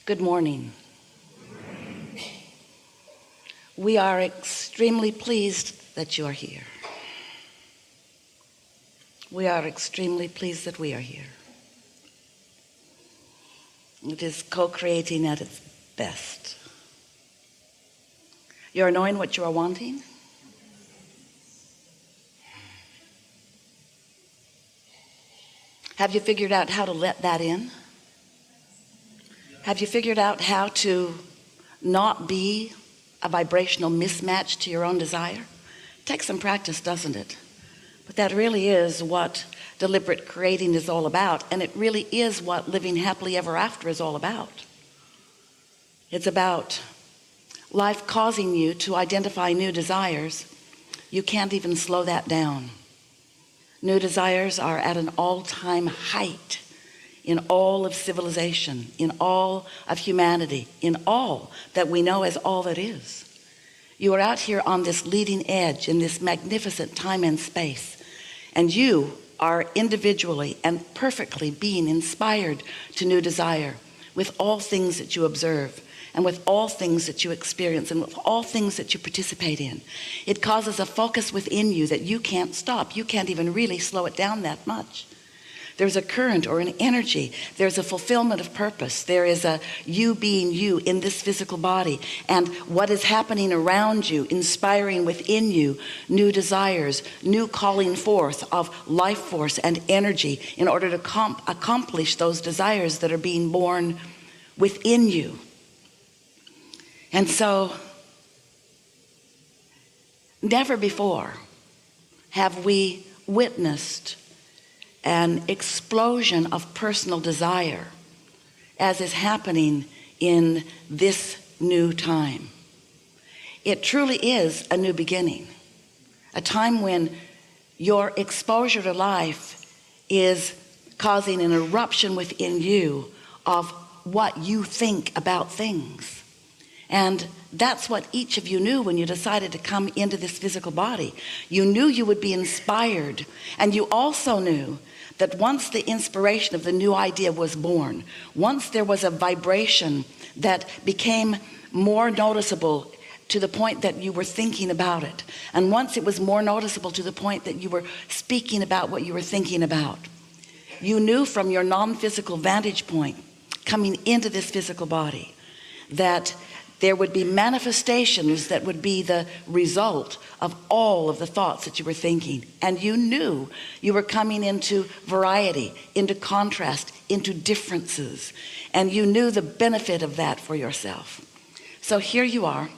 Good morning. We are extremely pleased that you are here. We are extremely pleased that we are here. It is co-creating at its best. You are knowing what you are wanting. Have you figured out how to let that in? Have you figured out how to not be a vibrational mismatch to your own desire? It takes some practice, doesn't it? But that really is what deliberate creating is all about, and it really is what living happily ever after is all about. It's about life causing you to identify new desires. You can't even slow that down. New desires are at an all-time height in all of civilization, in all of humanity, in all that we know as all that is. You are out here on this leading edge in this magnificent time and space, and you are individually and perfectly being inspired to new desire with all things that you observe and with all things that you experience and with all things that you participate in. It causes a focus within you that you can't stop. You can't even really slow it down that much. There's a current or an energy. There's a fulfillment of purpose. There is a you being you in this physical body, and what is happening around you, inspiring within you new desires, new calling forth of life force and energy in order to accomplish those desires that are being born within you. And so never before have we witnessed an explosion of personal desire as is happening in this new time. It truly is a new beginning, a time when your exposure to life is causing an eruption within you of what you think about things. And that's what each of you knew when you decided to come into this physical body. You knew you would be inspired, and you also knew that once the inspiration of the new idea was born, once there was a vibration that became more noticeable to the point that you were thinking about it, and once it was more noticeable to the point that you were speaking about what you were thinking about, you knew from your non-physical vantage point coming into this physical body that there would be manifestations that would be the result of all of the thoughts that you were thinking. And you knew you were coming into variety, into contrast, into differences. And you knew the benefit of that for yourself. So here you are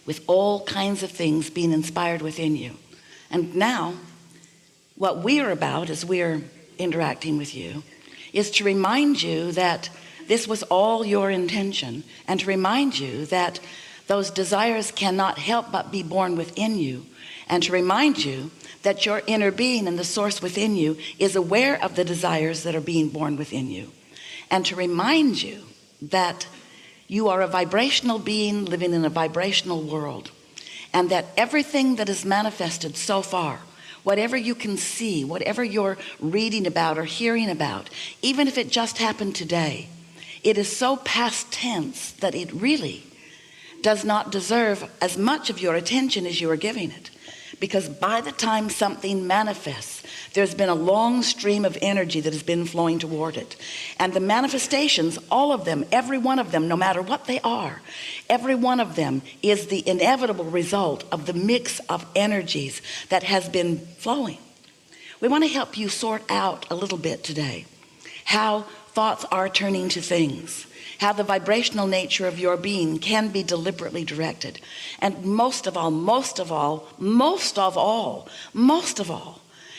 with all kinds of things being inspired within you. And now what we're about as we're interacting with you is to remind you that this was all your intention, and to remind you that those desires cannot help but be born within you, and to remind you that your inner being and the source within you is aware of the desires that are being born within you, and to remind you that you are a vibrational being living in a vibrational world, and that everything that is manifested so far, whatever you can see, whatever you're reading about or hearing about, even if it just happened today, it is so past tense that it really does not deserve as much of your attention as you are giving it. Because by the time something manifests, there's been a long stream of energy that has been flowing toward it. And the manifestations, all of them, every one of them, no matter what they are, every one of them is the inevitable result of the mix of energies that has been flowing. We want to help you sort out a little bit today how thoughts are turning to things, how the vibrational nature of your being can be deliberately directed, and most of all,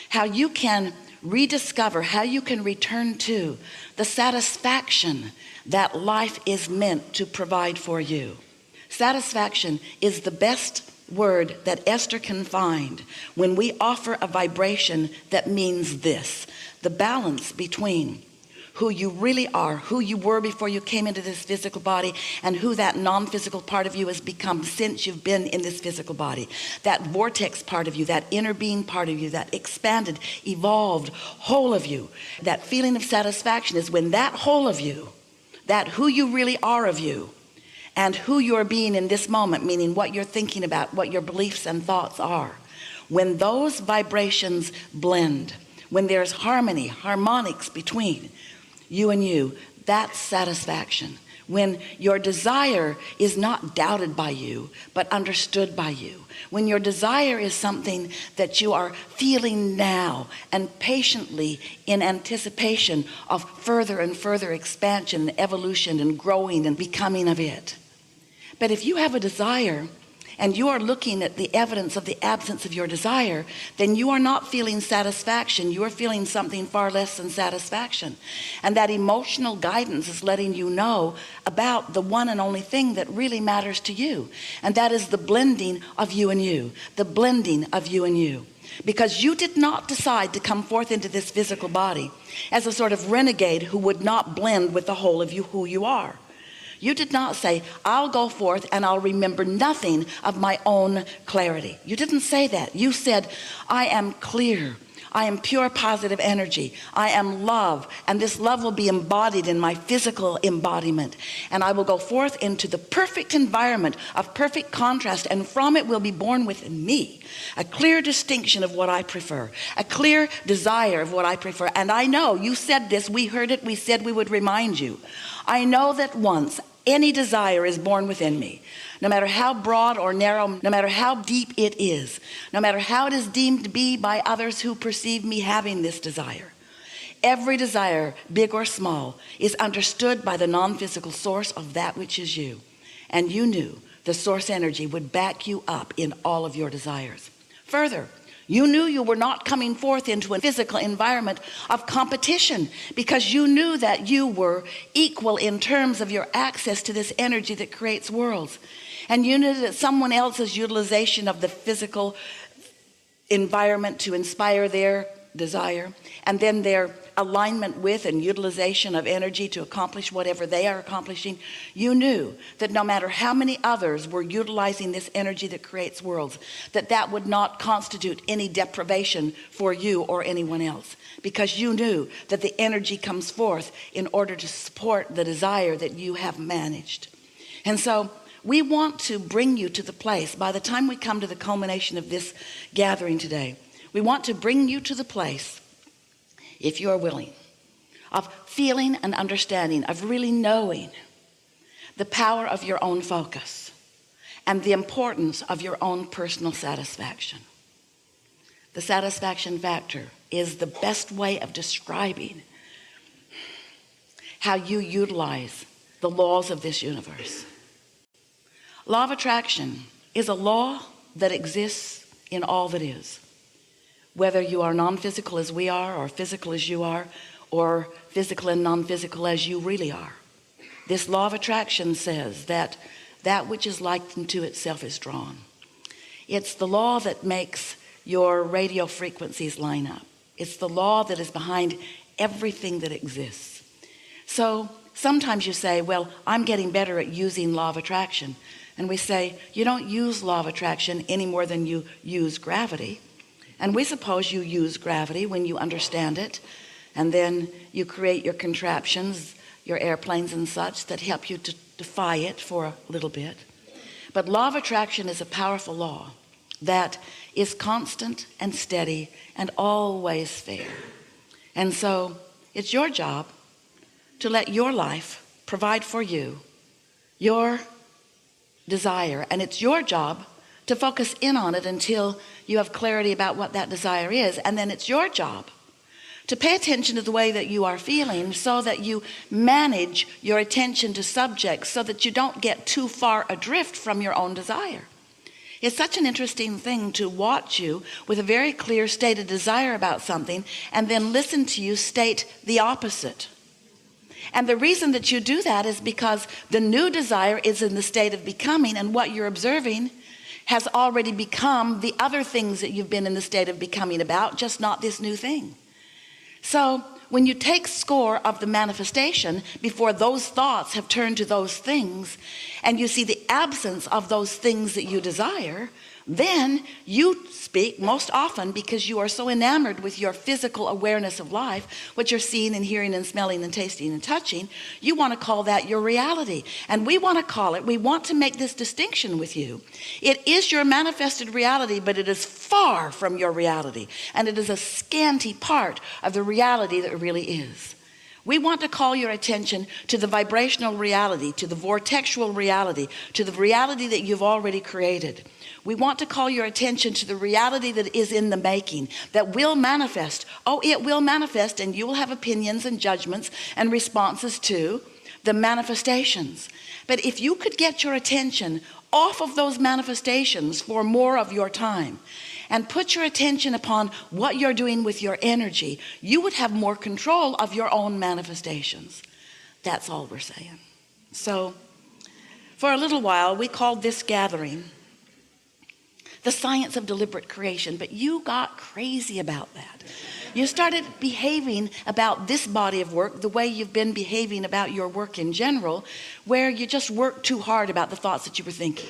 how you can rediscover, how you can return to the satisfaction that life is meant to provide for you. Satisfaction is the best word that Esther can find when we offer a vibration that means this: the balance between who you really are, who you were before you came into this physical body, and who that non-physical part of you has become since you've been in this physical body. That vortex part of you, that inner being part of you, that expanded, evolved whole of you. That feeling of satisfaction is when that whole of you, that who you really are of you and who you're being in this moment, meaning what you're thinking about, what your beliefs and thoughts are, when those vibrations blend, when there's harmony, harmonics between you and you, that's satisfaction. When your desire is not doubted by you, but understood by you. When your desire is something that you are feeling now and patiently in anticipation of further and further expansion, evolution, and growing and becoming of it. But if you have a desire and you are looking at the evidence of the absence of your desire, then you are not feeling satisfaction. You are feeling something far less than satisfaction. And that emotional guidance is letting you know about the one and only thing that really matters to you. And that is the blending of you and you, the blending of you and you. Because you did not decide to come forth into this physical body as a sort of renegade who would not blend with the whole of you, who you are. You did not say, I'll go forth and I'll remember nothing of my own clarity. You didn't say that. You said, I am clear. I am pure positive energy. I am love. And this love will be embodied in my physical embodiment. And I will go forth into the perfect environment of perfect contrast. And from it will be born within me a clear distinction of what I prefer, a clear desire of what I prefer. And I know you said this. We heard it. We said we would remind you. I know that once any desire is born within me, no matter how broad or narrow, no matter how deep it is, no matter how it is deemed to be by others who perceive me having this desire. Every desire, big or small, is understood by the non-physical source of that which is you. And you knew the source energy would back you up in all of your desires. Further, you knew you were not coming forth into a physical environment of competition, because you knew that you were equal in terms of your access to this energy that creates worlds. And you knew that someone else's utilization of the physical environment to inspire their desire, and then their alignment with and utilization of energy to accomplish whatever they are accomplishing, you knew that no matter how many others were utilizing this energy that creates worlds, that would not constitute any deprivation for you or anyone else, because you knew that the energy comes forth in order to support the desire that you have managed. And so we want to bring you to the place, by the time we come to the culmination of this gathering today, we want to bring you to the place, if you are willing, of feeling and understanding, of really knowing the power of your own focus and the importance of your own personal satisfaction. The satisfaction factor is the best way of describing how you utilize the laws of this universe. Law of attraction is a law that exists in all that is. Whether you are non-physical as we are, or physical as you are, or physical and non-physical as you really are. This law of attraction says that that which is likened to itself is drawn. It's the law that makes your radio frequencies line up. It's the law that is behind everything that exists. So sometimes you say, well, I'm getting better at using law of attraction. And we say, you don't use law of attraction any more than you use gravity. And we suppose you use gravity when you understand it, and then you create your contraptions, your airplanes and such, that help you to defy it for a little bit. But law of attraction is a powerful law that is constant and steady and always fair. And so it's your job to let your life provide for you your desire, and it's your job to focus in on it until you have clarity about what that desire is. And then it's your job to pay attention to the way that you are feeling, so that you manage your attention to subjects so that you don't get too far adrift from your own desire. It's such an interesting thing to watch you with a very clear stated desire about something and then listen to you state the opposite. And the reason that you do that is because the new desire is in the state of becoming, and what you're observing has already become the other things that you've been in the state of becoming about, just not this new thing. So when you take score of the manifestation before those thoughts have turned to those things, and you see the absence of those things that you desire, Then you speak most often because you are so enamored with your physical awareness of life, what you're seeing and hearing and smelling and tasting and touching. You want to call that your reality. And we want to make this distinction with you. It is your manifested reality, but it is far from your reality. And it is a scanty part of the reality that it really is. We want to call your attention to the vibrational reality, to the vortexual reality, to the reality that you've already created. We want to call your attention to the reality that is in the making, that will manifest. Oh, it will manifest, and you will have opinions and judgments and responses to the manifestations. But if you could get your attention off of those manifestations for more of your time and put your attention upon what you're doing with your energy, you would have more control of your own manifestations. That's all we're saying. So for a little while, we called this gathering the science of deliberate creation, but you got crazy about that. You started behaving about this body of work the way you've been behaving about your work in general, where you just worked too hard about the thoughts that you were thinking.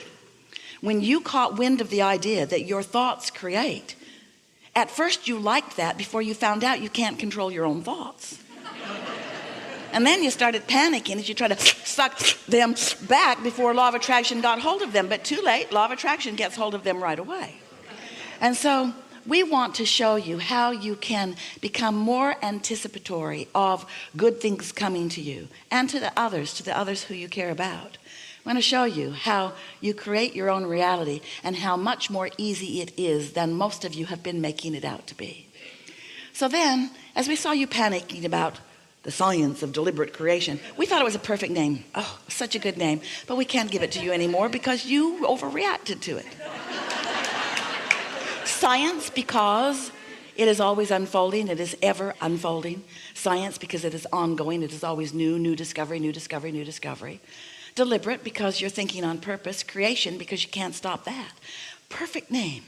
When you caught wind of the idea that your thoughts create, at first you liked that before you found out you can't control your own thoughts. And then you started panicking as you tried to suck them back before law of attraction got hold of them. But too late, law of attraction gets hold of them right away. And so we want to show you how you can become more anticipatory of good things coming to you and to the others who you care about. I want to show you how you create your own reality and how much more easy it is than most of you have been making it out to be. So then, as we saw you panicking about the science of deliberate creation, we thought it was a perfect name. Oh, such a good name. But we can't give it to you anymore because you overreacted to it. Science, because it is always unfolding. It is ever unfolding. Science, because it is ongoing. It is always new discovery, new discovery, new discovery. Deliberate, because you're thinking on purpose. Creation, because you can't stop that. Perfect name.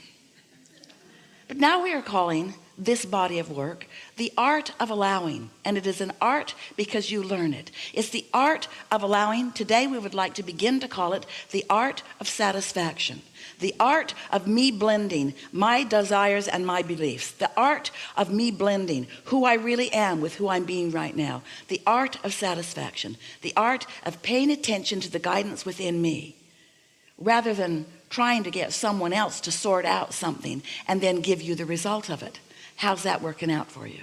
But now we are calling this body of work the art of allowing. And it is an art because you learn it. It's the art of allowing. Today we would like to begin to call it the art of satisfaction. The art of me blending my desires and my beliefs. The art of me blending who I really am with who I'm being right now. The art of satisfaction. The art of paying attention to the guidance within me, rather than trying to get someone else to sort out something and then give you the result of it. How's that working out for you?